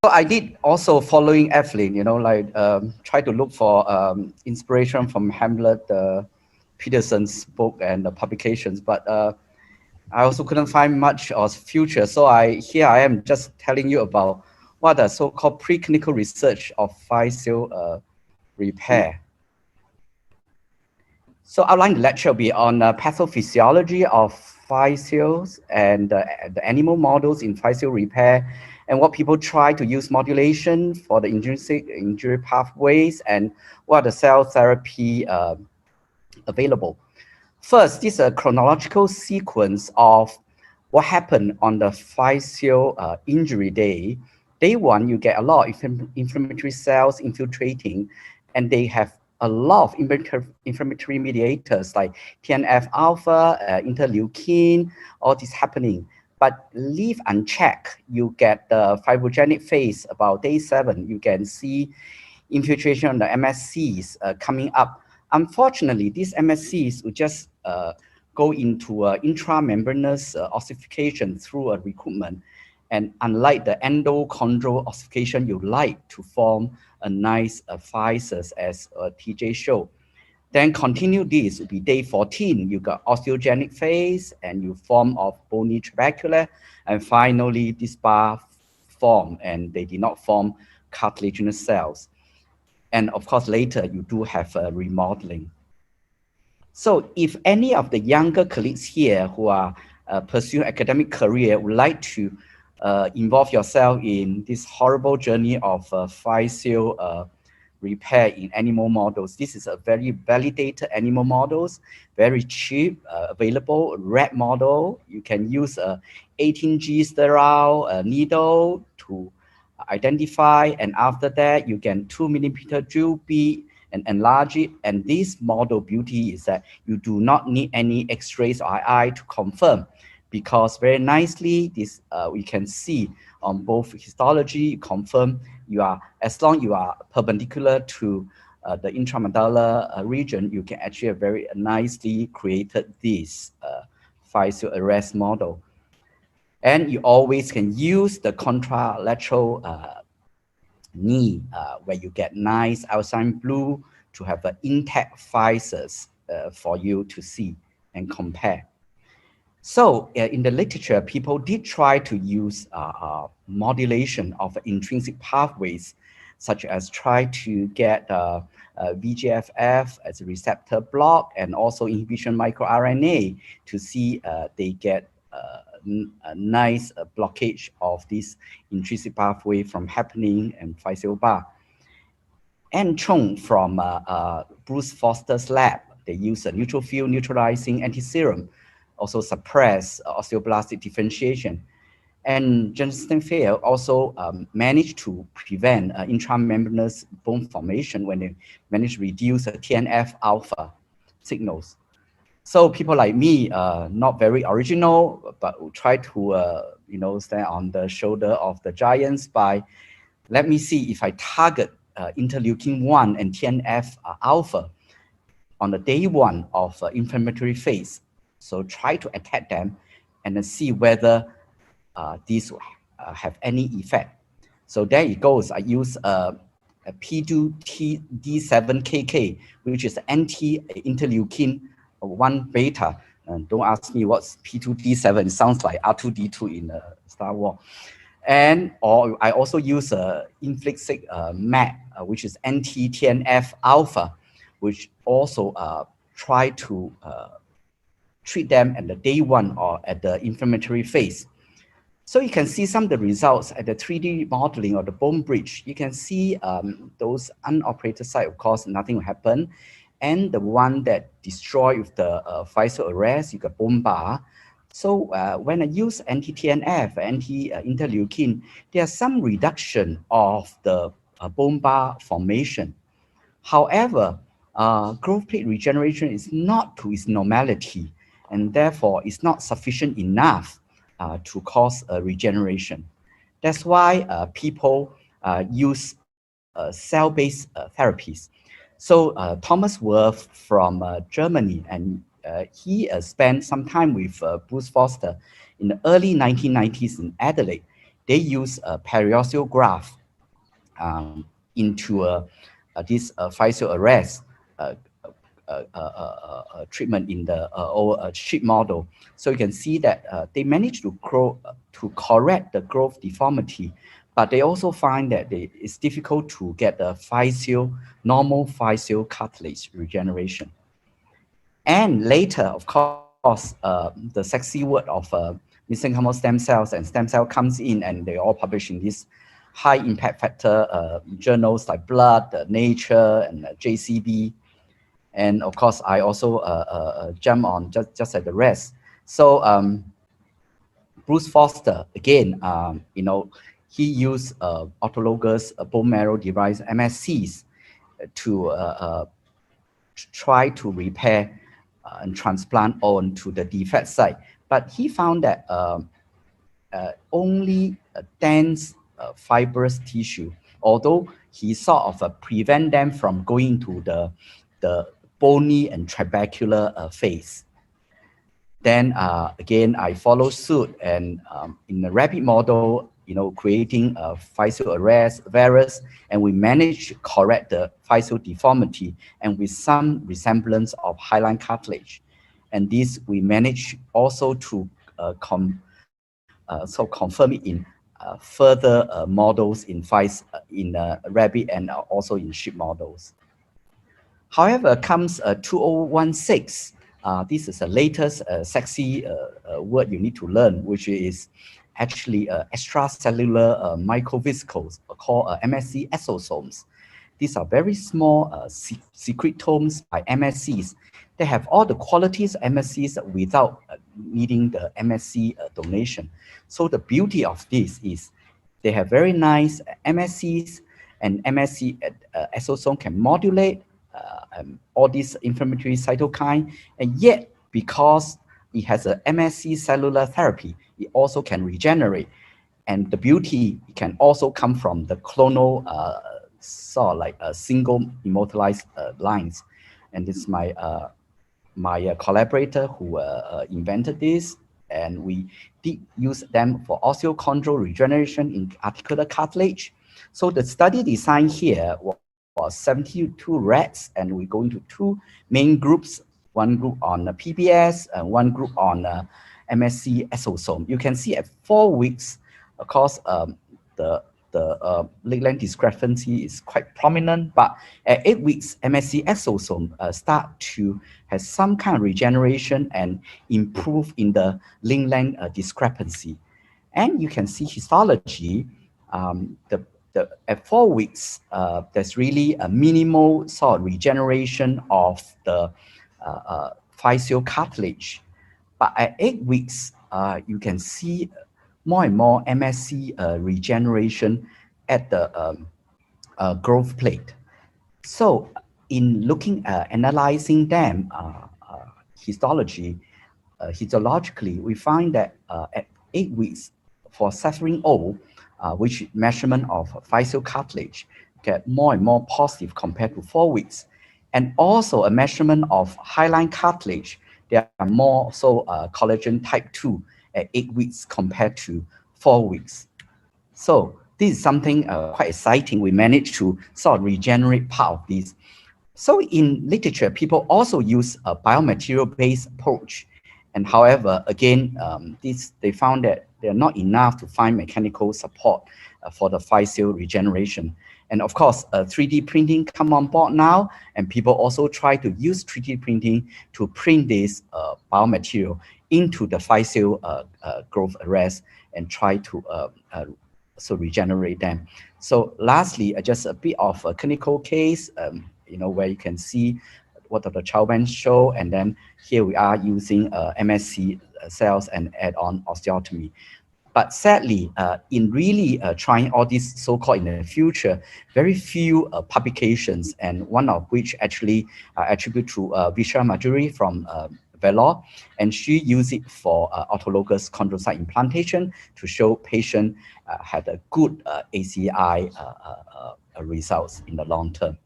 So I did also following Evelyn, like try to look for inspiration from Hamlet, Peterson's book and the publications, but I also couldn't find much of future. So here I am just telling you about what the so-called preclinical research of physical repair. So outline the lecture will be on pathophysiology of fascials and the animal models in fascial repair, and what people try to use modulation for the intrinsic injury pathways, and what are the cell therapy available. First, this is a chronological sequence of what happened on the fascial injury day. Day one, you get a lot of inflammatory cells infiltrating, and they have a lot of inflammatory mediators like TNF alpha, interleukin, all this happening. But leave unchecked, you get the fibrogenic phase about day 7. You can see infiltration of the MSCs coming up. Unfortunately, these MSCs will just go into intramembranous ossification through a recruitment. And unlike the endochondral ossification, you like to form a nice physis as TJ showed. Then continue this will be day 14. You got osteogenic phase and you form of bony trabecula. And finally, this bar form and they did not form cartilaginous cells. And of course, later you do have remodeling. So if any of the younger colleagues here who are pursuing academic career would like to involve yourself in this horrible journey of fascial repair in animal models, this is a very validated animal models, very cheap, available, rat model. You can use a 18G sterile needle to identify, and after that you get 2 millimeter drill bit and enlarge it. And this model beauty is that you do not need any x-rays or II to confirm, because very nicely this we can see on both histology confirm you are, as long you are perpendicular to the intramedulla region, you can actually have very nicely created this fascial arrest model. And you always can use the contralateral knee where you get nice outside blue to have an intact physis for you to see and compare. So in the literature, people did try to use modulation of intrinsic pathways, such as try to get VGFF as a receptor block and also inhibition microRNA to see they get a nice blockage of this intrinsic pathway from happening and fascial bar. And Chong from Bruce Foster's lab, they use a neutrophil neutralizing antiserum, also suppress osteoblastic differentiation. And Jonathan Fair also managed to prevent intramembranous bone formation when they managed to reduce the TNF alpha signals. So people like me, not very original, but will try to stand on the shoulder of the giants by, let me see if I target interleukin 1 and TNF alpha on the day 1 of inflammatory phase. So try to attack them and then see whether these have any effect. So there it goes. I use a P2D7KK, which is anti-interleukin 1 beta. And don't ask me what's P2D7. It sounds like R2D2 in Star Wars. And I also use a inflixic MAC, which is anti-TNF alpha, which also try to treat them at the day 1 or at the inflammatory phase. So you can see some of the results at the 3D modeling of the bone bridge. You can see those unoperated site, of course, nothing will happen. And the one that destroy with the fascial arrest, you got bone bar. So when I use anti-TNF, anti-interleukin, there's some reduction of the bone bar formation. However, growth plate regeneration is not to its normality, and therefore it's not sufficient enough to cause a regeneration. That's why people use cell-based therapies. So Thomas Wirth from Germany, and he spent some time with Bruce Foster in the early 1990s in Adelaide. they use a periosteal graft into this physical arrest treatment in the sheep model. So you can see that they managed to grow to correct the growth deformity, but they also find that it's difficult to get the normal physical cartilage regeneration. And later, of course, the sexy word of mesenchymal stem cells and stem cell comes in, and they all publish in these high impact factor journals like Blood, Nature, and JCB. And of course, I also jump on just at the rest. So Bruce Foster, again, he used autologous bone marrow derived MSCs to try to repair and transplant onto the defect site. But he found that only dense fibrous tissue, although he sort of prevent them from going to the bony and trabecular phase. Then again, I follow suit, and in the rabbit model, creating a physical arrest varus, and we managed to correct the physical deformity and with some resemblance of hyaline cartilage. And this we managed also to confirm it in further models in rabbit and also in sheep models. However, comes 2016. This is the latest sexy word you need to learn, which is actually extracellular microvesicles called MSC exosomes. These are very small secretomes by MSCs. They have all the qualities of MSCs without needing the MSC donation. So the beauty of this is they have very nice MSCs, and MSC exosome can modulate all these inflammatory cytokine, and yet because it has a MSC cellular therapy, it also can regenerate. And the beauty can also come from the clonal sort of like a single immortalized lines. And this is my collaborator who invented this, and we did use them for osteochondral regeneration in articular cartilage. So the study design here was 72 rats, and we go into two main groups, one group on PBS and one group on MSC exosome. You can see at 4 weeks, of course, the leg length discrepancy is quite prominent, but at 8 weeks, MSC exosome start to have some kind of regeneration and improve in the leg length discrepancy. And you can see histology, at 4 weeks, there's really a minimal sort of regeneration of the physical cartilage. But at 8 weeks, you can see more and more MSC regeneration at the growth plate. So in looking at analyzing them histologically, we find that at 8 weeks for suffering O, which measurement of physical cartilage, get more and more positive compared to 4 weeks. And also a measurement of hyaline cartilage, they are more so collagen type 2 at 8 weeks compared to 4 weeks. So this is something quite exciting. We managed to sort of regenerate part of this. So in literature, people also use a biomaterial-based approach. And however, again, they found that they're not enough to find mechanical support for the physical regeneration. And of course, 3D printing come on board now, and people also try to use 3D printing to print this biomaterial into the physical growth arrest and try to so regenerate them. So lastly, just a bit of a clinical case, where you can see what Dr. Chauben show, and then here we are using MSC cells and add-on osteotomy. But sadly, in really trying all this so-called in the future, very few publications, and one of which actually attribute to Vishal Majuri from Vellore, and she used it for autologous chondrocyte implantation to show patient had a good ACI results in the long term.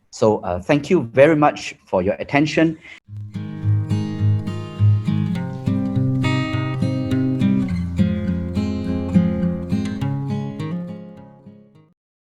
So thank you very much for your attention.